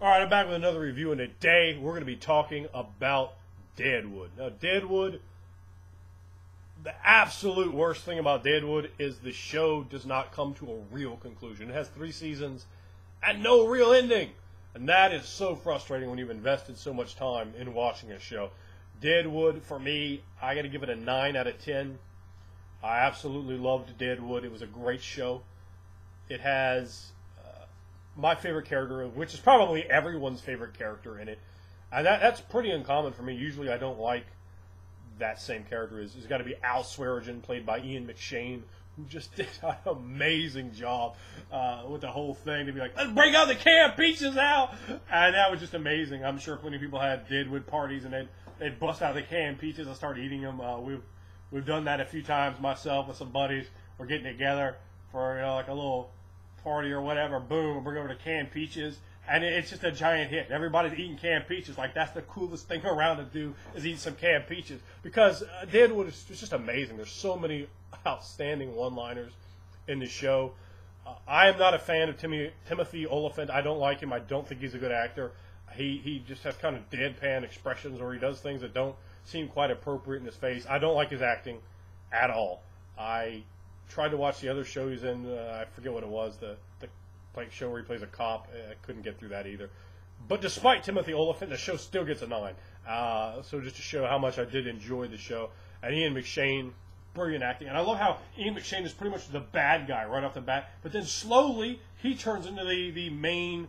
All right, I'm back with another review, and today we're going to be talking about Deadwood. Now, Deadwood, the absolute worst thing about Deadwood is the show does not come to a real conclusion. It has 3 seasons and no real ending. And that is so frustrating when you've invested so much time in watching a show. Deadwood, for me, I got to give it a 9 out of 10. I absolutely loved Deadwood. It was a great show. It has my favorite character, which is probably everyone's favorite character in it. And that's pretty uncommon for me. Usually I don't like that same character. It's got to be Al Swearingen, played by Ian McShane, who just did an amazing job with the whole thing. To be like, let's bring out the canned peaches out! And that was just amazing. I'm sure plenty of people had Deadwood parties, and they'd bust out the canned peaches and start eating them. We've done that a few times, myself with some buddies. We're getting together for like a little party or whatever. Boom, bring over the canned peaches, and it's just a giant hit. Everybody's eating canned peaches. Like, that's the coolest thing around to do, is eat some canned peaches, because Deadwood is just amazing. There's so many outstanding one-liners in the show. I am not a fan of Timothy Olyphant. I don't like him. I don't think he's a good actor. He just has kind of deadpan expressions, or he does things that don't seem quite appropriate in his face. I don't like his acting at all. I tried to watch the other show he's in. I forget what it was, the show where he plays a cop. I couldn't get through that either. But despite Timothy Olyphant, the show still gets a 9. So just to show how much I did enjoy the show. And Ian McShane, brilliant acting. And I love how Ian McShane is pretty much the bad guy right off the bat. But then slowly he turns into the main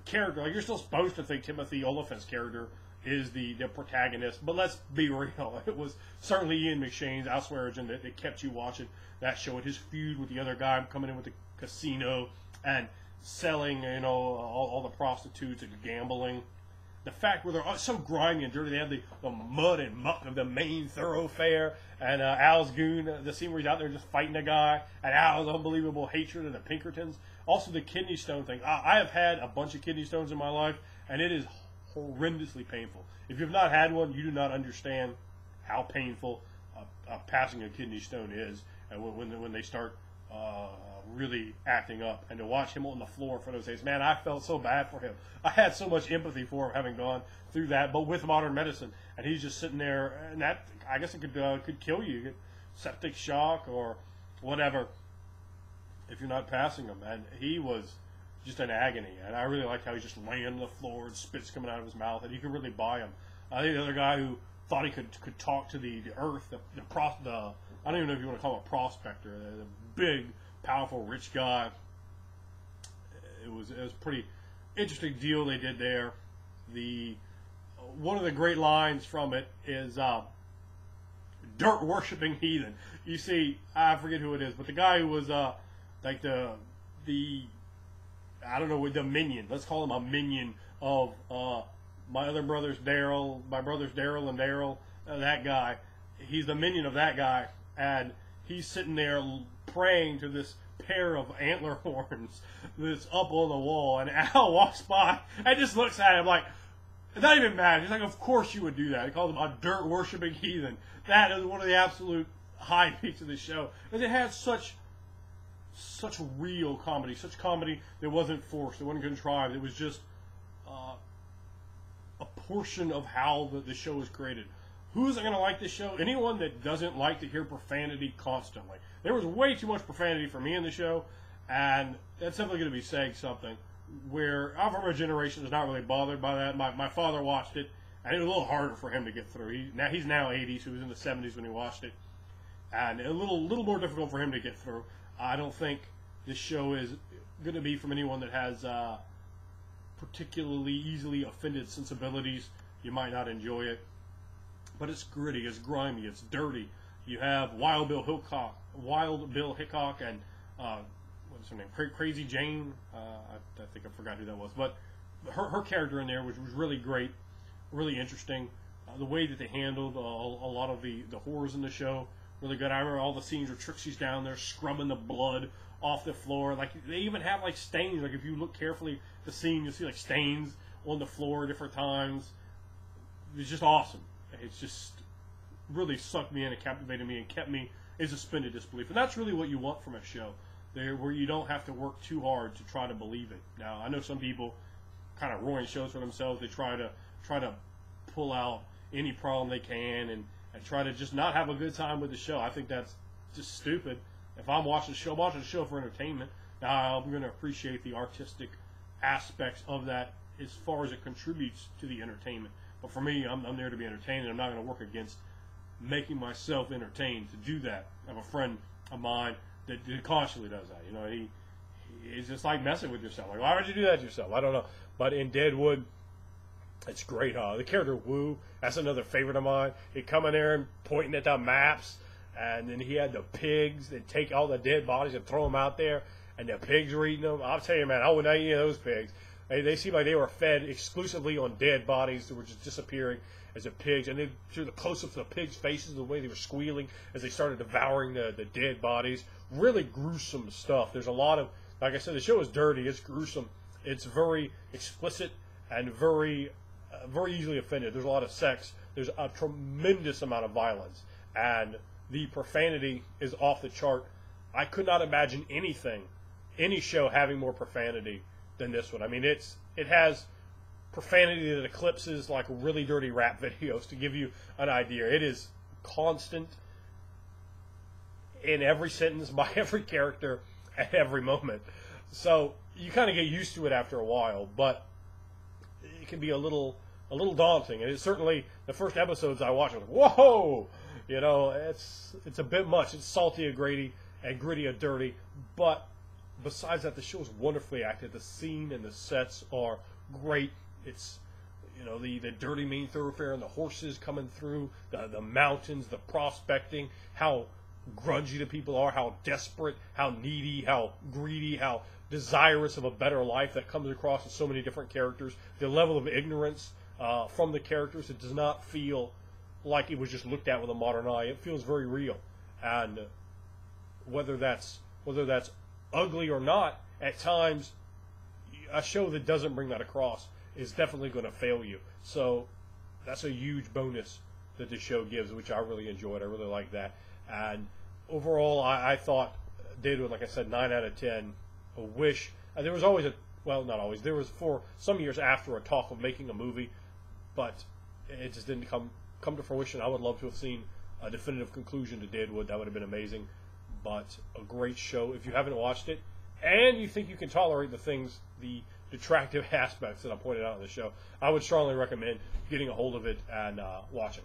character. Like, you're still supposed to think Timothy Olyphant's character is the protagonist, but let's be real. It was certainly Ian McShane's, Al Swearingen, that kept you watching that show, and his feud with the other guy coming in with the casino and selling, all the prostitutes and gambling. The fact where they're so grimy and dirty, they have the mud and muck of the main thoroughfare, and Al's goon, the scene where he's out there just fighting a guy, and Al's unbelievable hatred of the Pinkertons. Also, the kidney stone thing. I have had a bunch of kidney stones in my life, and it is horrendously painful. If you've not had one, you do not understand how painful passing a kidney stone is, and when they start really acting up. And to watch him on the floor for those days, man, I felt so bad for him. I had so much empathy for him, having gone through that, but with modern medicine. And he's just sitting there, and that, I guess, it could kill you. You get septic shock or whatever if you're not passing him. And he was just in agony, and I really like how he's just laying on the floor and spit's coming out of his mouth, and you can really buy him. I think the other guy who thought he could talk to the earth, I don't even know if you want to call him a prospector, the big, powerful, rich guy. It was a pretty interesting deal they did there. One of the great lines from it is dirt worshipping heathen. You see, I forget who it is, but the guy who was like the I don't know, with the minion. Let's call him a minion of my brothers Daryl and Daryl. That guy. He's the minion of that guy, and he's sitting there praying to this pair of antler horns that's up on the wall. And Al walks by and just looks at him like, not even mad. He's like, of course you would do that. He calls him a dirt worshipping heathen. That is one of the absolute high peaks of the show, because it had such real comedy, such comedy that wasn't forced, it wasn't contrived. It was just a portion of how the show was created. Who's going to like this show? Anyone that doesn't like to hear profanity constantly. There was way too much profanity for me in the show, and that's definitely going to be saying something. Where I'm from a generation that's not really bothered by that. My father watched it, and it was a little harder for him to get through. He's now 80, so he was in the 70s when he watched it, and a little more difficult for him to get through. I don't think this show is going to be from anyone that has particularly easily offended sensibilities. You might not enjoy it, but it's gritty, it's grimy, it's dirty. You have Wild Bill Hickok, and what's her name? Crazy Jane. I think I forgot who that was, but her character in there was really great, really interesting. The way that they handled a lot of the horrors in the show. Really good. I remember all the scenes where Trixie's down there scrubbing the blood off the floor. Like, they even have like stains. Like, if you look carefully at the scene, you'll see like stains on the floor at different times. It's just awesome. It's just really sucked me in and captivated me and kept me in suspended disbelief. And that's really what you want from a show, where you don't have to work too hard to try to believe it. Now, I know some people kind of ruin shows for themselves. They try to pull out any problem they can and try to just not have a good time with the show. I think that's just stupid. If I'm watching the show, I'm watching the show for entertainment. Now, I'm going to appreciate the artistic aspects of that as far as it contributes to the entertainment. But for me, I'm there to be entertained, and I'm not going to work against making myself entertained to do that. I have a friend of mine that constantly does that. You know, he's just like messing with yourself. Like, why would you do that to yourself? I don't know. But in Deadwood, it's great. The character Wu, that's another favorite of mine. He'd come in there and pointing at the maps, and then he had the pigs that take all the dead bodies and throw them out there, and the pigs were eating them. I'll tell you, man, I wouldn't eat any of those pigs. They seemed like they were fed exclusively on dead bodies that were just disappearing as the pigs. And then to the close-ups of the pigs' faces, the way they were squealing as they started devouring the dead bodies. Really gruesome stuff. There's a lot of, like I said, the show is dirty. It's gruesome. It's very explicit and very easily offended. There's a lot of sex. There's a tremendous amount of violence. And the profanity is off the chart. I could not imagine any show having more profanity than this one. I mean, it has profanity that eclipses like really dirty rap videos. To give you an idea, it is constant in every sentence by every character at every moment. So you kind of get used to it after a while, but it can be a little daunting. And it's certainly the first episodes I watched, I was like, whoa, you know, it's a bit much. It's salty and gritty and dirty, but besides that, the show is wonderfully acted. The scene and the sets are great. It's, you know, the dirty main thoroughfare and the horses coming through, the mountains, the prospecting, how grungy the people are, how desperate, how needy, how greedy, how desirous of a better life that comes across in so many different characters. The level of ignorance from the characters, it does not feel like it was just looked at with a modern eye. It feels very real. And whether that's ugly or not, at times a show that doesn't bring that across is definitely going to fail you. So that's a huge bonus that the show gives, which I really enjoyed. I really like that. And overall, I thought Deadwood, like I said, 9 out of 10. A wish. There was always not always. There was for some years after a talk of making a movie, but it just didn't come to fruition. I would love to have seen a definitive conclusion to Deadwood. That would have been amazing. But a great show. If you haven't watched it, and you think you can tolerate the detractive aspects that I pointed out in the show, I would strongly recommend getting a hold of it and watching.